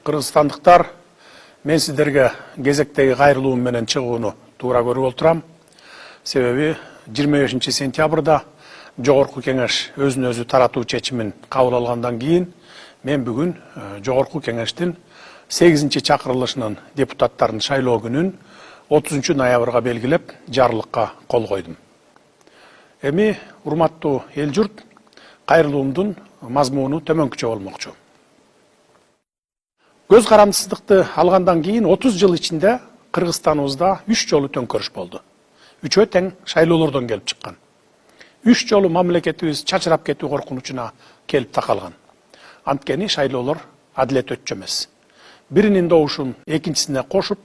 Кыргызстандыктар, мен сиздерге кезектеги кайрылуум менен чыгууну туура көрүп отурам. Себеби 25 сентябрда Жогорку Кеңеш өзүн өзү таратуу чечимин кабыл алгандан кийин мен бүгүн Жогорку Кеңештин 8 чакырылышынын депутаттарын шайлоо күнүн 30 ноябрга белгилеп, жарлыкка кол койдум. Эми урматтуу эл журт, кайрылуумдун мазмуну төмөнкүчө болмокчу. Көз карандысыздыкты алгандан кийин 30 жыл ичинде Кыргызстаныбызда 3 жолу төңкөрүш болду. Үчөө тең шайлоолордон келип чыккан. 3 жолу мамлекетибиз чачырап кетүү коркунучуна келип такалган. Анткени шайлоолор адилет өтчү эмес. Биринин добушун экинчисине кошуп,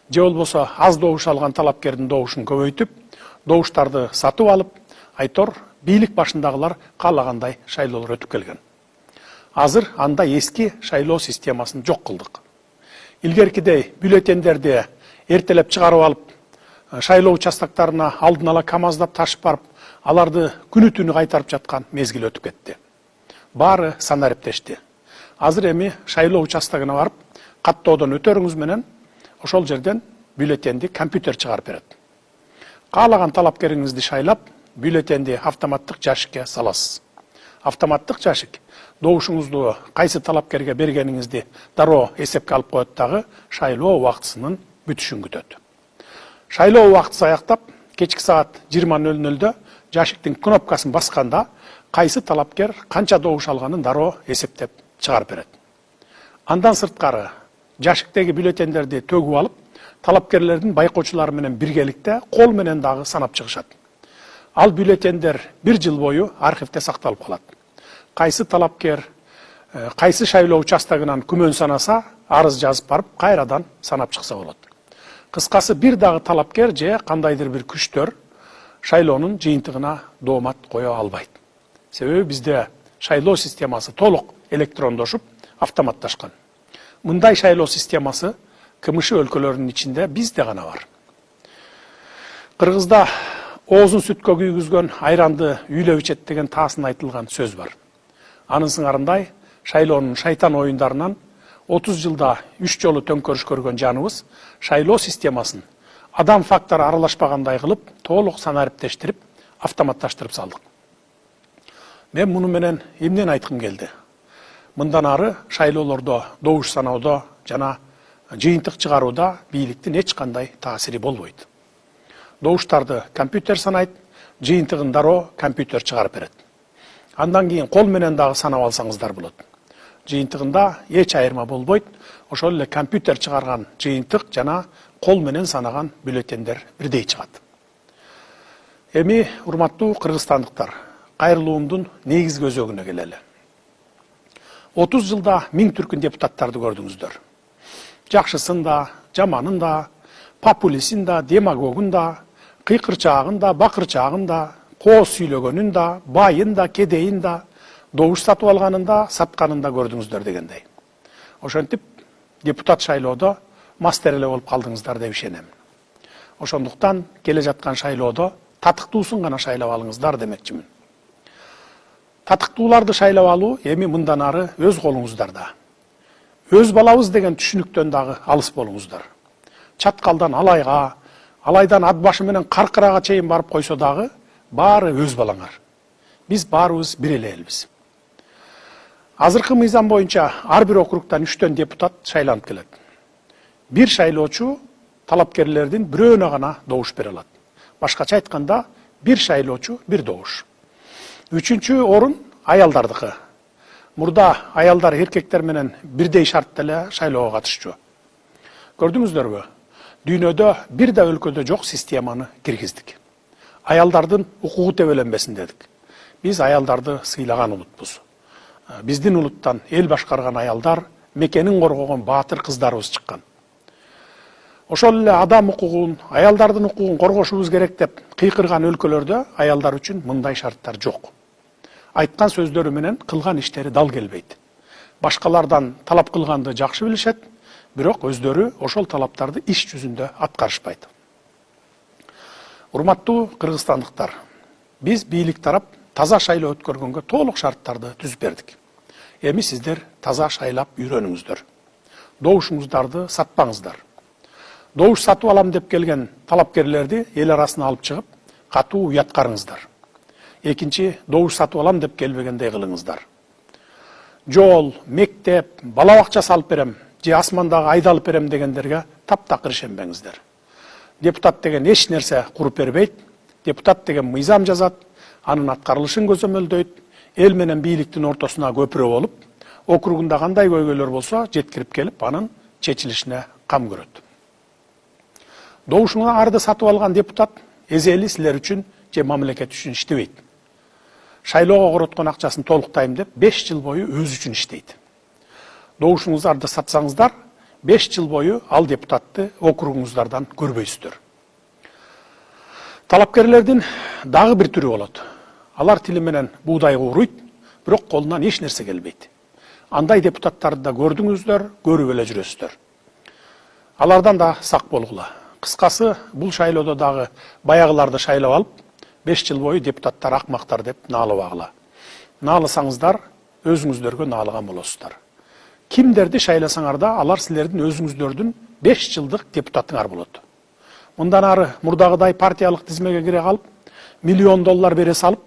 же болбосо аз добуш алган талапкердин добушун көбөйтүп, добуштарды сатып алып, айтор бийлик башындагылар каалагандай шайлоолор өтүп келген. Азыр анда эски шайлоо системасын жок кылдык. Илгеркидей бюллетендерди эртелеп чыгарып алып, шайлоо участоктарына алдын ала камаздап ташып барып, аларды күнү-түнү кайтарып жаткан мезгил өтүп кетти. Баары санариптешти. Азыр эми шайлоо участогуна барып, каттоодон өтөрүңүз менен ошол жерден бюллетенди компьютер чыгарып берет. Каалаган талапкериңизди шайлап, бюллетенди автоматтык жашикке саласыз. Автоматтык жашик добушуңузду кайсы талапкерге бергениңизди дароо эсепке алып коет дагы шайлоо убактысынын бүтүшүн күтөт. Шайлоо убактысы аяктап, кечки саат 20:00-дө жашиктин кнопкасын басканда кайсы талапкер канча добуш алганын дароо эсептеп чыгарып берет. Андан сырткары жашиктеги бюллетендерди төгүп алып, талапкерлердин байкоочулары менен биргеликте кол менен дагы санап чыгышат. Ал бюллетендер 1 жыл бою архивде сакталып калат. Кайсы талапкер, кайсы шайлоо участогунан күмөн санаса, арыз жазып барып, кайрадан санап чыкса болот. Кыскасы бир дагы талапкер же кандайдыр бир күчтөр шайлоонун жыйынтыгына доомат кое албайт. Себеби бизде шайлоо системасы толук электрондошуп, автоматташкан. Мындай шайлоо системасы КМШ өлкөлөрүнүн ичинде бизде гана бар. Кыргызда оозун сүткө күйгүзгөн айранды үйлөп ичет деген таасын айтылган сөз бар. Анын сыңарындай шайлоонун шайтан оюндарынан 30 жылда 3 жолу төңкөрүш көргөн жаныбыз шайлоо системасын адам фактору аралашпагандай кылып, толук санариптештирип, автоматташтырып салдык. Мен муну менен эмнени айткым келди? Мындан ары шайлоолордо добуш саноодо жана жыйынтык чыгарууда бийликтин эч кандай таасири болбойт. Добуштарды компьютер санайт, жыйынтыгын дароо компьютер чыгарып берет. Андан кийин кол менен дагы санап алсаңыздар болот. Жыйынтыгында эч айырма болбойт. Ошол эле компьютер чыгарган жыйынтык жана кол менен санаган бюллетендер бирдей чыгат. Эми урматтуу кыргызстандыктар, кайрылуумдун негизги өзөгүнө келели. 30 жылда 1000 түркүн депутаттарды көрдүңүздөр. Жакшысын да, жаманын да, популистин да, демагогун да, кыйкырчаагын да, бакырчаагын да, кооз сүйлөгөнүн да, байын да, кедейин да, добуш сатып алганын да, сатканын да көрдүңүздөр дегендей. Ошентип депутат шайлоодо мастер эле болуп калдыңыздар деп ишенем. Ошондуктан келе жаткан шайлоодо татыктуусун гана шайлап алыңыздар демекчимин. Татыктууларды шайлап алуу эми мындан ары өз колуңуздарда. Өз балабыз деген түшүнүктөн дагы алыс болуңуздар. Чаткалдан алайга, алайдан ат башы менен каркырага чейин барып койсо дагы баары өз балаңар. Биз баарыбыз бир эле элбиз. Азыркы мыйзам боюнча ар бир округтан 3 депутат шайланып келет. Бир шайлоочу талапкерлердин бирөөнө гана добуш бере алат. Башкача айтканда, бир шайлоочу бир добуш. 3-чү орун аялдардыкы. Мурда аялдар эркектер менен бирдей шартта эле шайлоого катышчу. Көрдүңүздөрбү? Дүйнөдө бир да өлкөдө жок системаны киргиздик. Аялдардын укугу тебеленбесин дедик. Биз аялдарды сыйлаган улутпуз. Биздин улуттан эл башкарган аялдар, мекенин коргогон баатыр кыздарыбыз чыккан. Ошол эле адам укугун, аялдардын укугун коргошубуз керек деп кыйкырган өлкөлөрдө аялдар үчүн мындай шарттар жок. Айткан сөздөрү менен кылган иштери дал келбейт. Башкалардан талап кылганды жакшы билишет, бирок өздөрү ошол талаптарды иш жүзүндө аткарышпайт. Урматтуу кыргызстандыктар, биз бийлик тарап таза шайлоо өткөргөнгө толук шарттарды түзүп бердик. Эми сиздер таза шайлап үйрөнүңүздөр. добушуңуздарды сатпаңыздар. Добуш сатып алам деп келген талапкерлерди эл арасына алып чыгып, катуу уяткарыңыздар. Экинчи, добуш сатып алам деп келбегендей кылыңыздар. Жол, мектеп, бала бакча салып берем, же асмандагы айды алып берем дегендерге таптакыр ишенбеңиздер. Депутат деген эч нерсе куруп бербейт, депутат деген мыйзам жазат, анын аткарылышын көзөмөлдөйт, эл менен бийликтин ортосуна көпүрө болуп, округунда кандай көйгөйлөр болсо жеткирип келип, анын чечилишине кам көрөт. Добушуңа арды сатып алган депутат эзели силер үчүн же мамлекет үчүн иштебейт. Шайлоого короткон акчасын толуктайм деп 5 жыл бою өзү үчүн иштейт. Добушуңуздарды сатсаңыздар, 5 жыл бою ал депутатты округуңуздардан көрбөйсүздөр. Талапкерлердин дагы бир түрү болот. Алар тили менен буудайга уруйт, бирок колунан эч нерсе келбейт. Андай депутаттарды да көрдүңүздөр, көрүп эле жүрөсүздөр. Алардан да сак болгула. Кыскасы, бул шайлоодо дагы баягыларды шайлап алып, 5 жыл бою депутаттар акмактар деп наалабагыла. Нааласаңыздар, өзүңүздөргө наалыган болосуздар. Кимдерди шайласаңар да, алар силердин өзүңүздөрдүн 5 жылдык депутатыңар болот. Мындан ары мурдагыдай партиялык тизмеге кире калып, $1 миллион бере салып,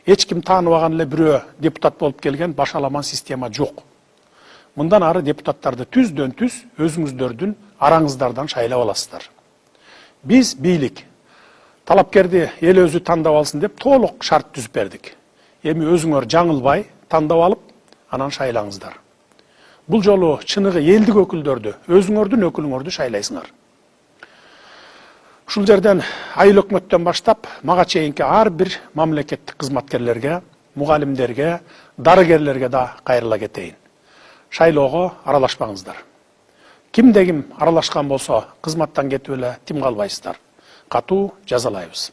эч ким тааныбаган эле бирөө депутат болуп келген башаламан система жок. Мындан ары депутаттарды түздөн-түз өзүңүздөрдүн араңыздардан шайлап аласыздар. Биз бийлик талапкерди эл өзү тандап алсын деп толук шарт түзүп бердик. Эми өзүңөр жаңылбай тандап алып, анан шайлаңыздар. Бул жолу чыныгы элдик өкүлдөрдү, өзүңөрдүн өкүлүңөрдү шайлайсыңар. Ушул жерден айыл өкмөттөн баштап, мага чейинки ар бир мамлекеттик кызматкерлерге, мугалимдерге, дарыгерлерге да кайрыла кетейин. Шайлоого аралашпаңыздар. Кимде ким аралашкан болсо, кызматтан кетип эле тим калбайсыздар. Катуу жазалайбыз.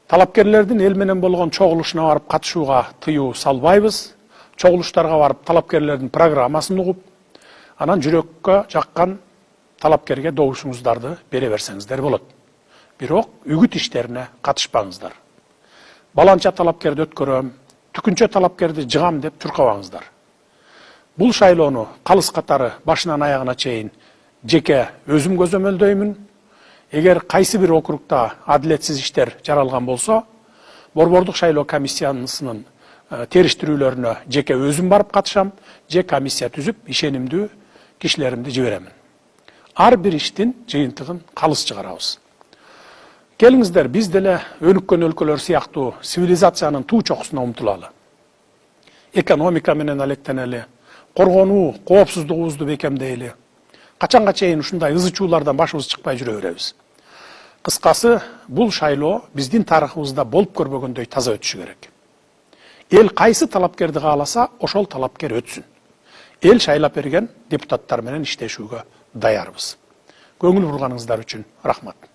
Талапкерлердин эл менен болгон чогулушуна барып катышууга тыюу салбайбыз. Чогулуштарга барып талапкерлердин программасын угуп, анан жүрөккө жаккан талапкерге добушуңуздарды бере берсеңиздер болот. Бирок үгүт иштерине катышпаңыздар. Баланча талапкерди өткөрөм, түкүнчө талапкерди жыгам деп чуркабаңыздар. Бул шайлоону калыс катары башынан аягына чейин жеке өзүм көзөмөлдөймүн. Эгер кайсы бир округда адилетсиз иштер жаралган болсо, борбордук шайлоо комиссиясынын териштирүүлөрүнө жеке өзүм барып катышам, же комиссия түзүп, ишенимдүү кишилеримди жиберемин. Ар бир иштин жыйынтыгын калыс чыгарабыз. Келиңиздер, биз деле өнүккөн өлкөлөр сыяктуу цивилизациянын туу чокусуна умтулалы. Экономика менен алектенели, коргонуу, коопсуздугубузду бекемдейли. Качанга чейин ушундай ызычуулардан башыбыз чыкпай жүрө беребиз. Кыскасы, бул шайлоо биздин тарыхыбызда болуп көрбөгөндөй таза өтүшү керек. Эл кайсы талапкерди кааласа, ошол талапкер өтсүн. Эл шайлап берген депутаттар менен иштешүүгө даярбыз. Көңүл бурганыңыздар үчүн рахмат.